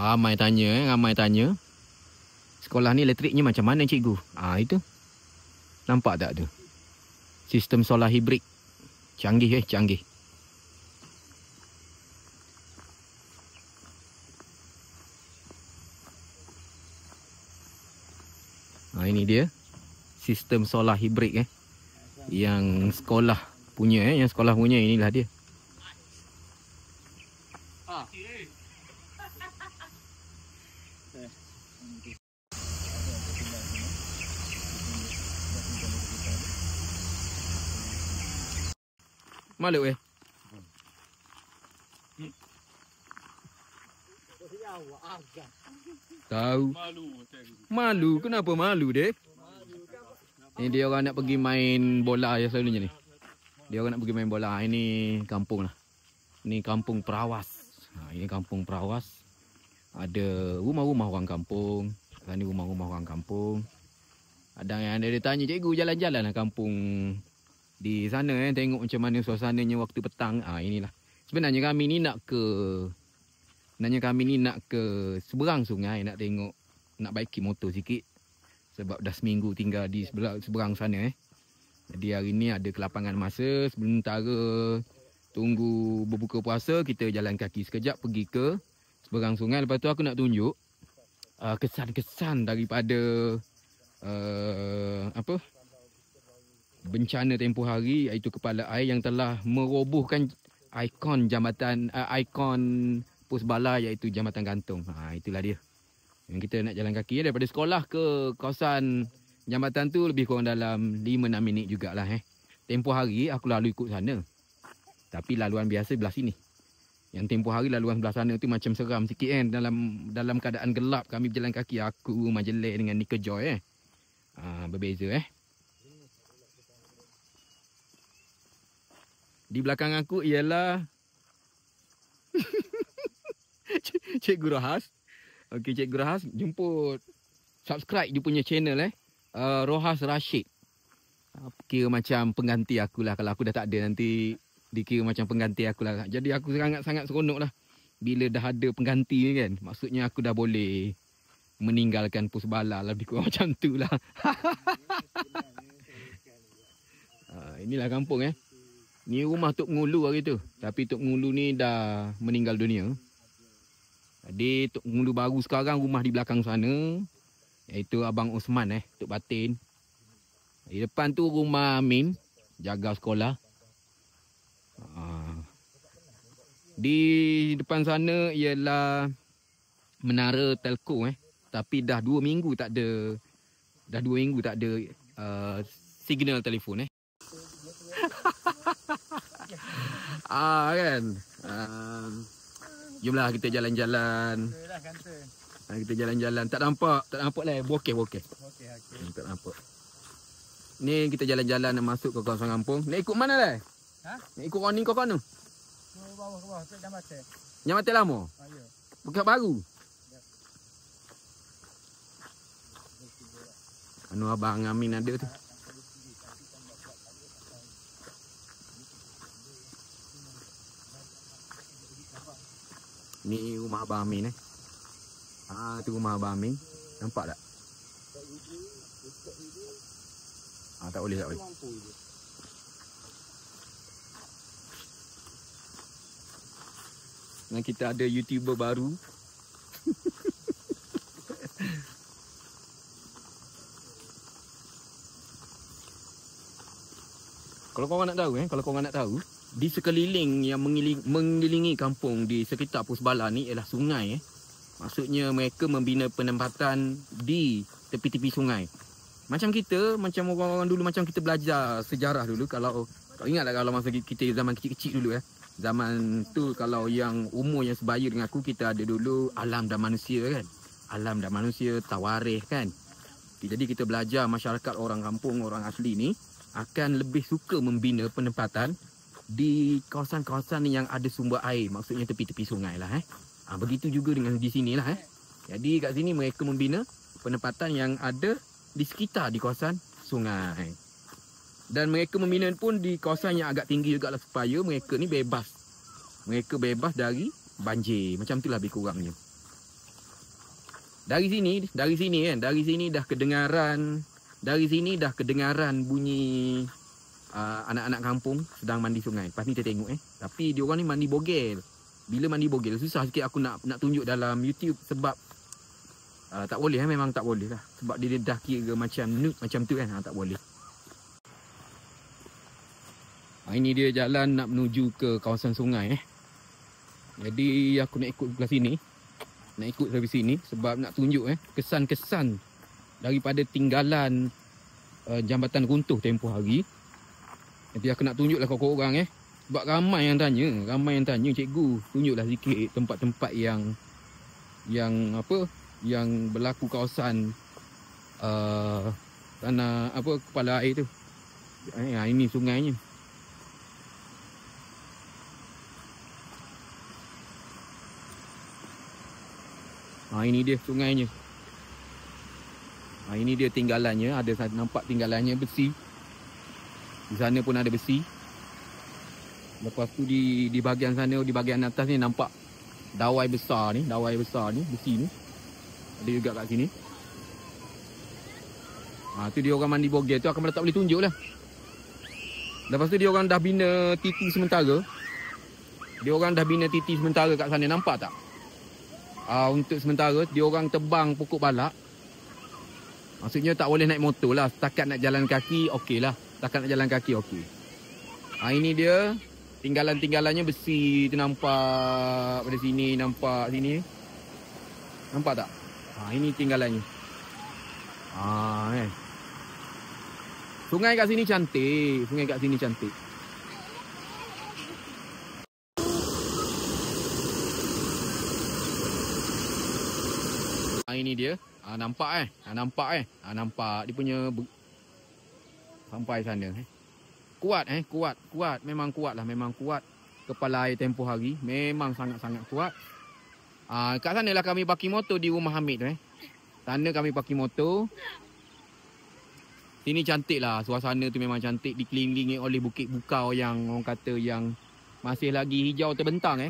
Ramai tanya. Sekolah ni elektriknya macam mana cikgu? Itu. Nampak tak tu? Sistem solar hibrid. Canggih. Ini dia. Sistem solar hibrid Yang sekolah punya inilah dia. Malu Tahu. Malu. Kenapa malu, Dek? Ni dia orang nak pergi main bola ya selalunya ni. Dia orang nak pergi main bola. Ini kampung lah. Ini kampung Perawas. Ini kampung Perawas. Ada rumah-rumah orang kampung. Ini rumah-rumah orang kampung. Ada yang dia tanya, cikgu jalan-jalan lah kampung di sana tengok macam mana suasananya waktu petang. Inilah. Sebenarnya kami ni nak ke seberang sungai, nak tengok, nak baiki motor sikit. Sebab dah seminggu tinggal di seberang sana Jadi hari ni ada kelapangan masa. Sementara tunggu berbuka puasa, kita jalan kaki sekejap pergi ke seberang sungai. Lepas tu aku nak tunjuk kesan-kesan daripada bencana tempoh hari, iaitu kepala air yang telah merobohkan ikon pos bala, iaitu Jambatan Gantung. Itulah dia. Yang kita nak jalan kaki daripada sekolah ke kawasan jambatan tu lebih kurang dalam 5-6 minit jugalah Tempoh hari aku lalu ikut sana. Tapi laluan biasa belah sini. Yang tempoh hari laluan belah sana tu macam seram sikit dalam keadaan gelap kami berjalan kaki, aku, Majelek dengan Nika Joy berbeza Di belakang aku ialah Cikgu Rohas. Okey, Cikgu Rohas jemput subscribe dia punya channel Rohas Rashid. Kira macam pengganti aku lah. Kalau aku dah tak ada, nanti dikira macam pengganti aku lah. Jadi aku sangat-sangat seronok lah bila dah ada pengganti ni kan. Maksudnya aku dah boleh meninggalkan pos bala, lebih kurang macam tu lah. Inilah kampung Ni rumah Tok Ngulu hari tu. Tapi Tok Ngulu ni dah meninggal dunia. Jadi Tok Ngulu baru sekarang rumah di belakang sana, iaitu Abang Osman Tok Batin. Di depan tu rumah Amin, jaga sekolah. Di depan sana ialah menara telco tapi dah 2 minggu tak ada. Dah 2 minggu tak ada signal telefon kan. Jomlah kita jalan-jalan. Kita jalan-jalan. Tak nampak lah. Bokeh. Tak nampak. Ni kita jalan-jalan nak masuk ke kawasan kampung. Nak ikut mana lah? Nak ikut Roning kau kan tu? Ke bawah. Ke Jambatan. Jambatan lama? Ya. Bukan baru? Ya. Anu Abang Amin ada tu. Ni rumah Abang Amin tu rumah Abang Amin. Nampak tak? Tak boleh. Dan kita ada YouTuber baru. Kalau korang nak tahu, di sekeliling yang mengelilingi kampung di sekitar pos bala ni ialah sungai Maksudnya mereka membina penempatan di tepi-tepi sungai. Macam orang-orang dulu, macam kita belajar sejarah dulu. Kalau ingat tak, kalau masa kita zaman kecil-kecil dulu zaman tu, kalau yang umur yang sebaya dengan aku, kita ada dulu Alam dan Manusia kan. Alam dan Manusia, Tawarikh kan. Jadi kita belajar masyarakat orang kampung, orang asli ni akan lebih suka membina penempatan di kawasan-kawasan yang ada sumber air. Maksudnya tepi-tepi sungai lah begitu juga dengan di sini lah Jadi kat sini mereka membina penempatan yang ada di sekitar di kawasan sungai. Dan mereka membina pun di kawasan yang agak tinggi juga lah, supaya mereka ni bebas. Mereka bebas dari banjir. Macam itulah lebih kurangnya. Dari sini kan, dari sini dah kedengaran bunyi anak-anak kampung sedang mandi sungai. Lepas ni kita tengok tapi dia orang ni mandi bogel. Bila mandi bogel susah sikit aku nak tunjuk dalam YouTube sebab tak boleh memang tak boleh lah. Sebab dia dah kira macam tu kan, tak boleh. Ini dia jalan nak menuju ke kawasan sungai Jadi aku nak ikut belah sini. Nak ikut dari sini sebab nak tunjuk kesan-kesan daripada tinggalan jambatan runtuh tempoh hari. Nanti aku nak tunjuklah korang sebab ramai yang tanya, cikgu tunjuklah sikit tempat-tempat yang berlaku kawasan tanah kepala air tu. Ini sungainya. Ini dia sungainya. Ini dia tinggalannya. Ada nampak tinggalannya besi. Di sana pun ada besi. Lepas tu di bahagian sana, di bahagian atas ni nampak dawai besar ni, besi ni. Ada juga kat sini. Tu dia orang mandi bogel tu, aku tak boleh tunjuk lah. Lepas tu dia orang dah bina titi sementara. Kat sana, nampak tak? Untuk sementara dia orang tebang pokok balak. Maksudnya tak boleh naik motor lah. Setakat nak jalan kaki okey lah. Ini dia tinggalan-tinggalannya besi tu, nampak pada sini, nampak sini. Nampak tak? Ini tinggalannya. Sungai kat sini cantik. Ini dia. Nampak nampak dia punya sampai sana. Kuat. Memang kuat. Kepala air tempoh hari memang sangat-sangat kuat. Kat sana lah kami parking motor di rumah Hamid Sana kami parking motor. Sini cantik lah, suasana tu memang cantik, dikelilingi oleh bukit bukau yang orang kata yang masih lagi hijau terbentang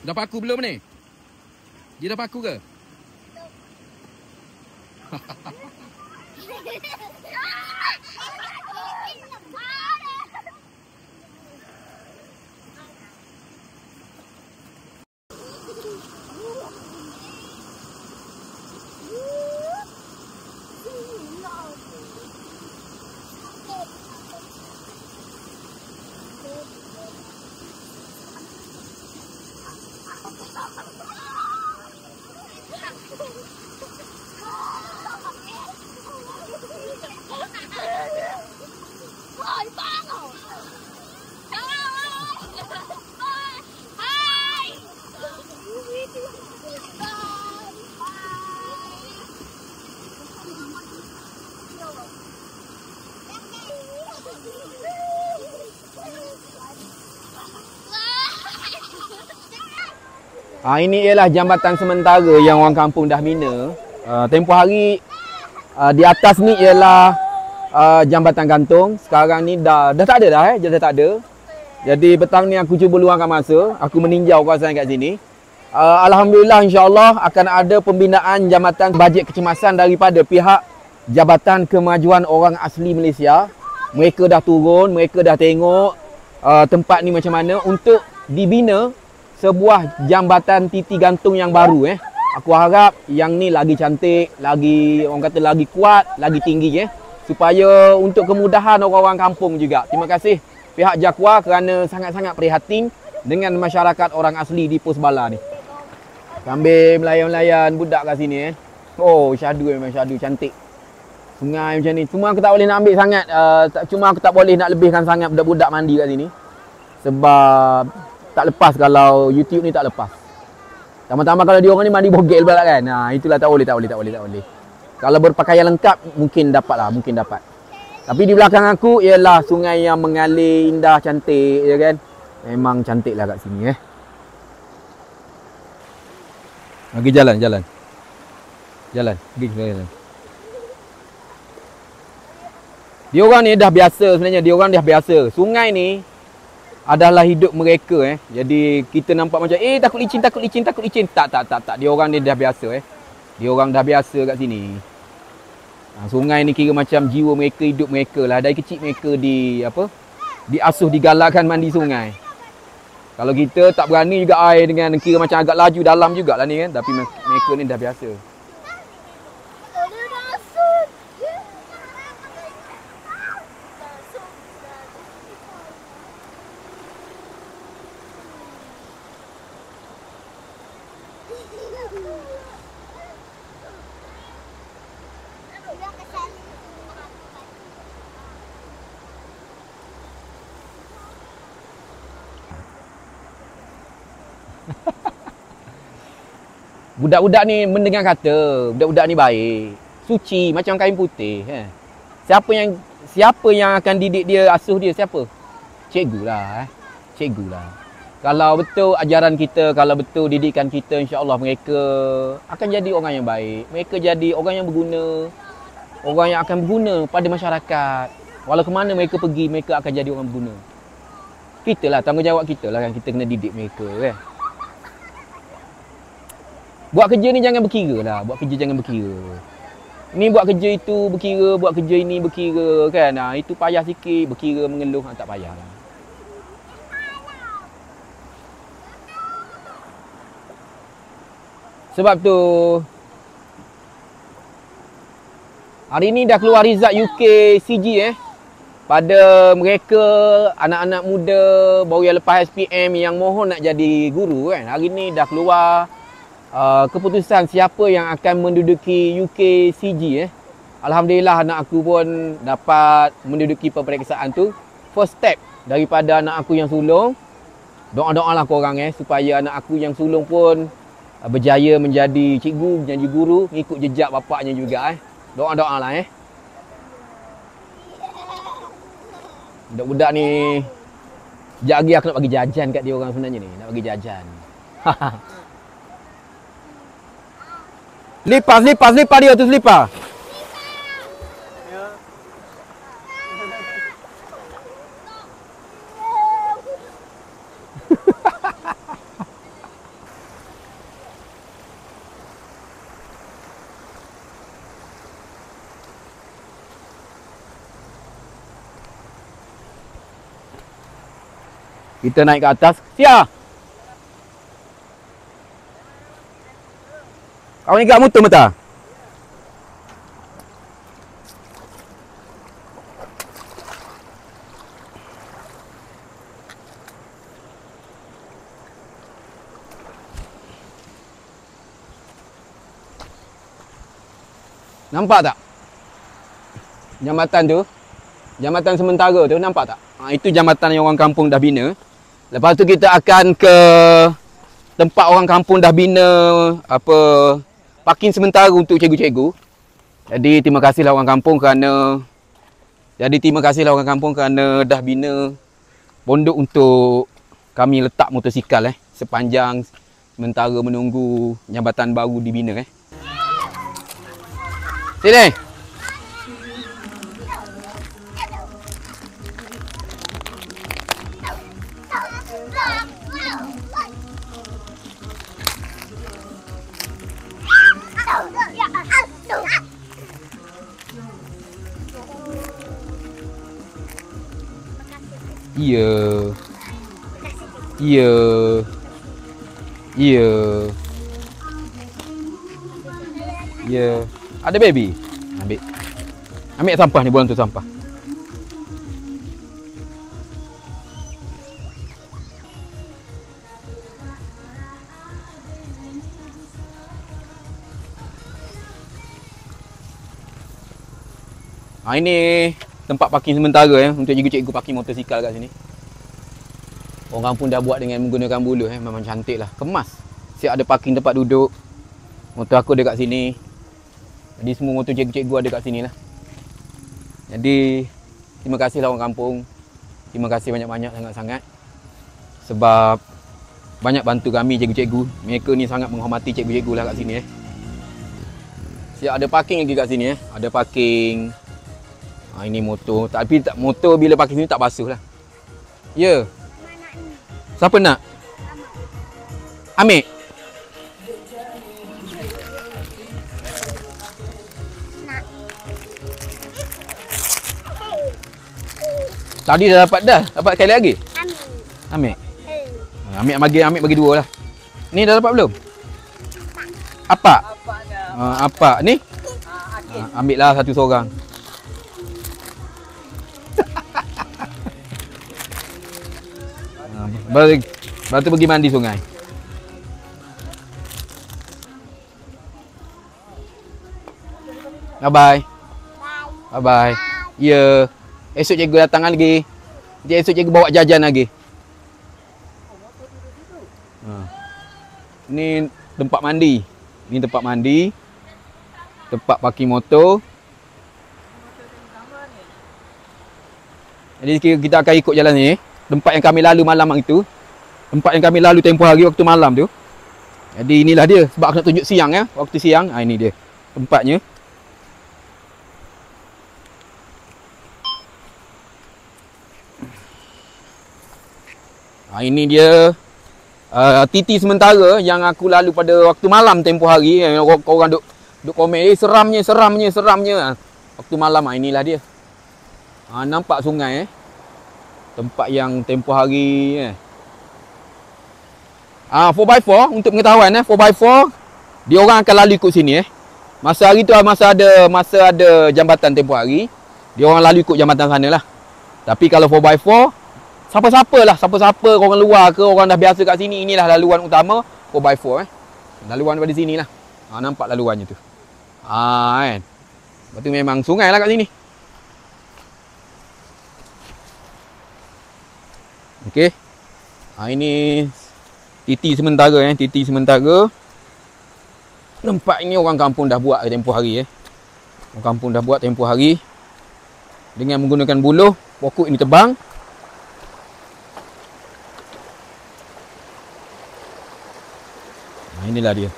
Dah paku belum ni? Dia dah paku ke? Ini ialah jambatan sementara yang orang kampung dah bina. Tempoh hari di atas ni ialah jambatan gantung. Sekarang ni dah tak ada dah dah tak ada. Jadi petang ni aku cuba luangkan masa, aku meninjau kawasan kat sini. Alhamdulillah, insya-Allah akan ada pembinaan jambatan bajet kecemasan daripada pihak Jabatan Kemajuan Orang Asli Malaysia. Mereka dah turun, mereka dah tengok tempat ni macam mana untuk dibina sebuah jambatan titi gantung yang baru Aku harap yang ni lagi cantik, lagi orang kata lagi kuat, lagi tinggi supaya untuk kemudahan orang-orang kampung juga. Terima kasih pihak Jakwa kerana sangat-sangat prihatin dengan masyarakat orang asli di Pos Bala ni. Sambil melayan-melayan budak kat sini Oh, syahdu memang syahdu cantik. Sungai macam ni. Cuma aku tak boleh nak ambil sangat, cuma aku tak boleh nak lebihkan sangat budak-budak mandi kat sini. Sebab tak lepas kalau YouTube ni tak lepas. Tambah-tambah kalau dia orang ni mandi bogel pula kan. Itulah tak boleh. Kalau berpakaian lengkap mungkin dapat. Tapi di belakang aku ialah sungai yang mengalir indah, cantik ya kan. Memang cantik lah kat sini Pergi jalan. Pergi jalan. Dia orang ni dah biasa sebenarnya. Sungai ni adalah hidup mereka Jadi kita nampak macam takut licin. Tak. Dia orang ni dah biasa Dia orang dah biasa kat sini. Sungai ni kira macam jiwa mereka, hidup mereka lah. Dari kecil mereka diasuh, digalakkan mandi sungai. Kalau kita tak berani juga air dengan kira macam agak laju dalam jugalah ni kan. Tapi mereka ni dah biasa. Budak-budak ni mendengar kata, budak-budak ni baik, suci macam kain putih. Siapa yang akan didik dia, asuh dia siapa? Cikgu lah. Kalau betul ajaran kita, kalau betul didikan kita, insya-Allah mereka akan jadi orang yang baik. Mereka jadi orang yang berguna, orang yang akan berguna pada masyarakat. Walau ke mana mereka pergi, mereka akan jadi orang berguna. Kita lah, tanggungjawab kita lah kan, kita kena didik mereka Buat kerja ni jangan berkira lah. Ni buat kerja itu berkira, buat kerja ini berkira kan. Itu payah sikit, berkira mengeluh tak payah lah. Sebab tu hari ni dah keluar result UKCG pada mereka anak-anak muda baru yang lepas SPM yang mohon nak jadi guru kan. Hari ni dah keluar keputusan siapa yang akan menduduki UKCG Alhamdulillah anak aku pun dapat menduduki peperiksaan tu. First step daripada anak aku yang sulung. Doa-doalah korang supaya anak aku yang sulung pun berjaya menjadi cikgu, menjadi guru, ngikut jejak bapaknya juga Doa-doalah Budak-budak ni sekejap lagi aku nak bagi jajan kat dia orang sebenarnya ni, nak bagi jajan. Lipas dia tu selipar. Kita naik ke atas. Sia. Kau ni kat motor mata. Nampak tak? Jambatan tu. Jambatan sementara tu nampak tak? Itu jambatan yang orang kampung dah bina. Lepas tu kita akan ke tempat orang kampung dah bina parking sementara untuk cikgu-cikgu. Jadi terima kasihlah orang kampung kerana dah bina pondok untuk kami letak motosikal sepanjang sementara menunggu jambatan baru dibina Sini. Ya. Ada baby? Ambil sampah ni, buang tu sampah. Ini tempat parking sementara untuk cikgu-cikgu parking motosikal kat sini. Orang kampung dah buat dengan menggunakan buluh memang cantik lah. Kemas. Siap ada parking tempat duduk. Motor aku ada kat sini. Jadi semua motor cikgu-cikgu ada kat sini lah. Jadi terima kasihlah orang kampung. Terima kasih banyak-banyak sangat-sangat. Sebab banyak bantu kami cikgu-cikgu. Mereka ni sangat menghormati cikgu-cikgu lah kat sini Siap ada parking lagi kat sini Ada parking. Ini motor. Tapi motor bila parking sini tak basuh lah. Ya. Siapa nak? Ambil. Tadi dah dapat dah. Dapat sekali lagi? Ambil. Ambil bagi dua lah. Ni dah dapat belum? Apa? Apa? Ni? Ambil lah satu seorang. Lepas tu pergi mandi sungai. Bye-bye. Bye-bye. Ya. Esok cikgu datang lagi. Nanti esok cikgu bawa jajan lagi. Ni tempat mandi. Ni tempat mandi. Tempat parking motor. Jadi kita akan ikut jalan ni. Tempat yang kami lalu malam itu. Tempat yang kami lalu tempoh hari waktu malam tu. Jadi inilah dia. Sebab aku nak tunjuk siang Waktu siang. Ini dia. Tempatnya. Ini dia. Titi sementara yang aku lalu pada waktu malam tempoh hari. Orang duk komen. Seramnya. Waktu malam. Inilah dia. Nampak sungai tempat yang tempoh hari 4x4 untuk pengetahuan 4x4 dia orang akan lalu ikut sini Masa hari tu masa ada jambatan tempoh hari, dia orang lalu ikut jambatan sana lah. Tapi kalau 4x4 siapa-siapa orang luar ke orang dah biasa kat sini, inilah laluan utama 4x4 laluan pada sini lah. Nampak laluannya tu. Kan. Lepas tu memang sungai lah kat sini. Okey. Ini titi sementara titi sementara. Tempat ini orang kampung dah buat tempoh hari Orang kampung dah buat tempoh hari dengan menggunakan buluh. Pokok ini tebang. Inilah dia.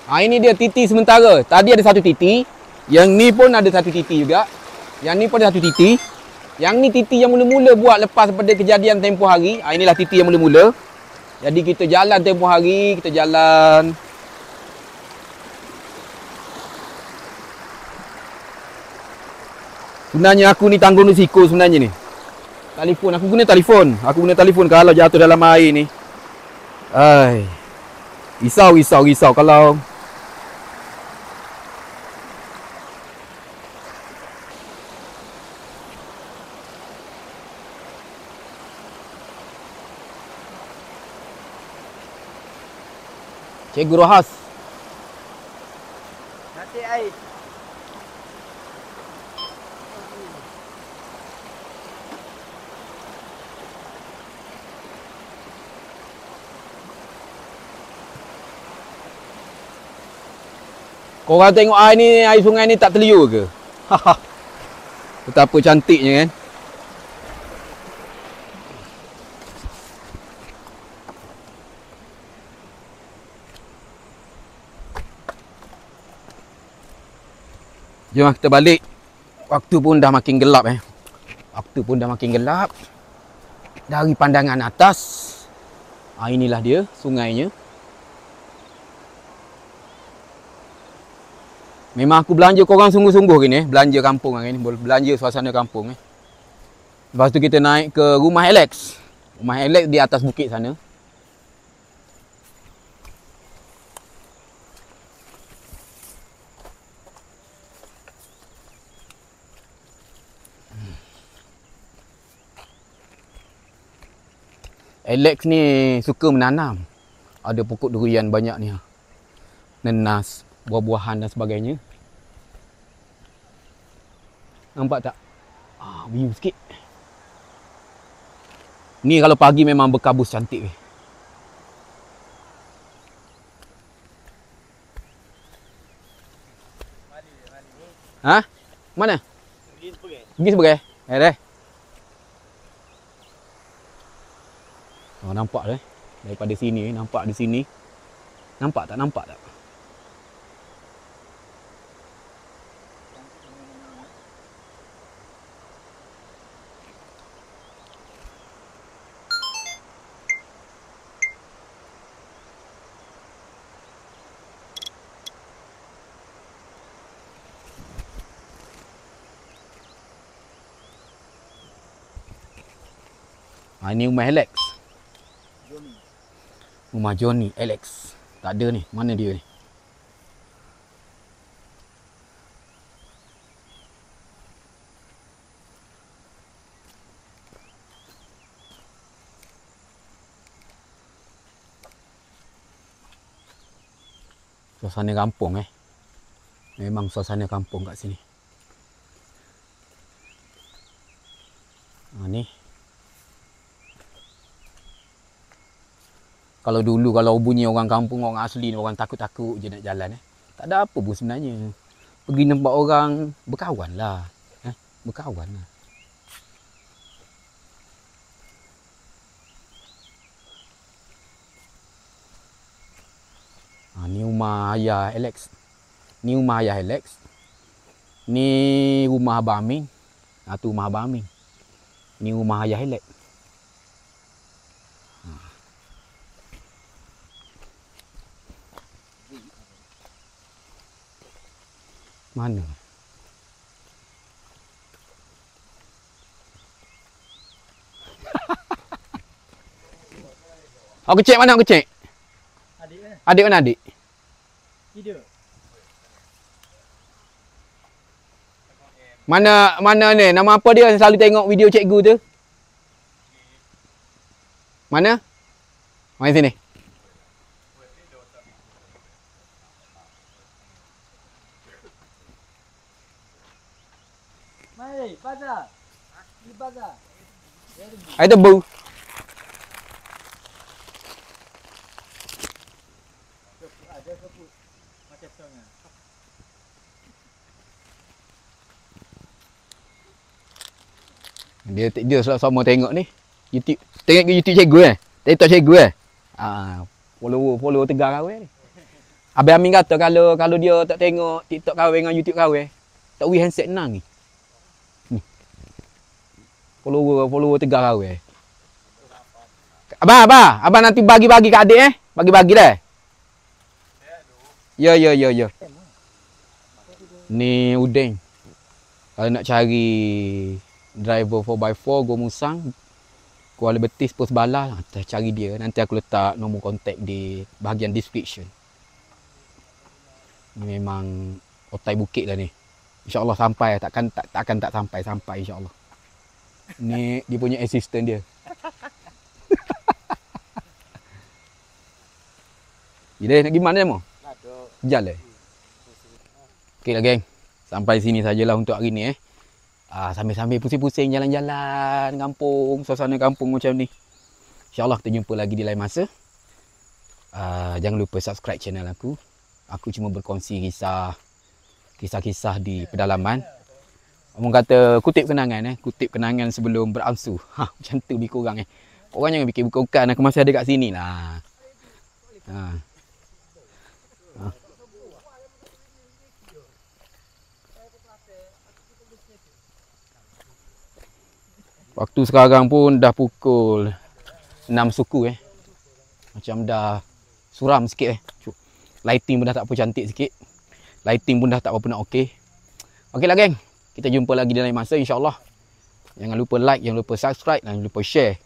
Ini dia titi sementara. Tadi ada satu titi. Yang ni pun ada satu titi juga. Yang ni pun ada satu titi. Yang ni titi yang mula-mula buat lepas pada kejadian tempoh hari. Inilah titi yang mula-mula. Jadi kita jalan tempoh hari. Kita jalan. Sebenarnya aku ni tanggung risiko sebenarnya ni. Telefon. Aku guna telefon kalau jatuh dalam air ni. Risau kalau Cikgu Rohas. Nanti air. Korang tengok air ni, air sungai ni tak terliur ke? Betapa cantiknya kan? Jom kita balik. Waktu pun dah makin gelap Waktu pun dah makin gelap. Dari pandangan atas, inilah dia sungainya. Memang aku belanja korang sungguh-sungguh gini belanja kampung ni, belanja suasana kampung Lepas tu kita naik ke rumah Alex. Rumah Alex di atas bukit sana. Alex ni suka menanam. Ada pokok durian banyak ni. Nenas, buah-buahan dan sebagainya. Nampak tak? View sikit. Ni kalau pagi memang berkabus cantik weh. Ha? Mana? Pergi sebagai. Dah. Nampak dah. Daripada sini, nampak di sini. Nampak tak? Nampak tak? Ini rumah Alex. Rumah Johnny, Alex. Tak ada ni. Mana dia ni? Suasana kampung Memang suasana kampung kat sini. Ni. Kalau dulu kalau bunyi orang kampung, orang asli, orang takut-takut je nak jalan tak ada apa pun sebenarnya. Pergi nampak orang berkawan lah. Berkawan lah. Ni rumah ayah Alex. Ni rumah ayah Alex. Ni rumah Abang Amin. Tu rumah Abang Amin. Ni rumah ayah Alex. Mana? Awak kecek mana awak kecek? Adik mana? Adik mana adik? Tidur. Mana ni? Nama apa dia yang selalu tengok video cikgu tu? Mana? Main sini. Mari, bazar. Di bazar. Ada bu. Ada sebut macam sana. Dia sama tengok ni. YouTube. Tengok YouTube cikgu TikTok cikgu follow tegar kawan ni. Abang Amin kata kalau dia tak tengok TikTok kawan dengan YouTube kawan, tak wi handset nang ni. Follower tegar kawan. Abang nanti bagi-bagi kat adik Bagi-bagi dah. Ya. Ni Udeng. Kalau nak cari driver 4x4 Go Musang, Kuala Betis Pos Bala, cari dia. Nanti aku letak nombor kontak di bahagian description. Ni memang otai bukit lah ni. InsyaAllah sampai. Takkan tak sampai insyaAllah. Ni dia punya assistant dia. Bila nak pergi mana mo? Jalan. Okeylah geng. Sampai sini sajalah untuk hari ni sambil-sambil pusing-pusing jalan-jalan kampung, suasana kampung macam ni. InsyaAllah kita jumpa lagi di lain masa. Jangan lupa subscribe channel aku. Aku cuma berkongsi kisah-kisah di pedalaman. Orang kata kutip kenangan sebelum berangsur. Macam tu lebih kurang Korang jangan fikir bukan aku masih ada kat sini lah. Waktu sekarang pun dah pukul 6 suku Macam dah suram sikit Lighting pun dah tak apa cantik sikit. Lighting pun dah tak apa nak okey. Okeylah geng. Kita jumpa lagi di lain masa insya-Allah. Jangan lupa like, jangan lupa subscribe, dan jangan lupa share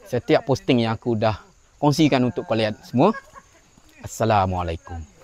setiap posting yang aku dah kongsikan untuk kalian semua. Assalamualaikum.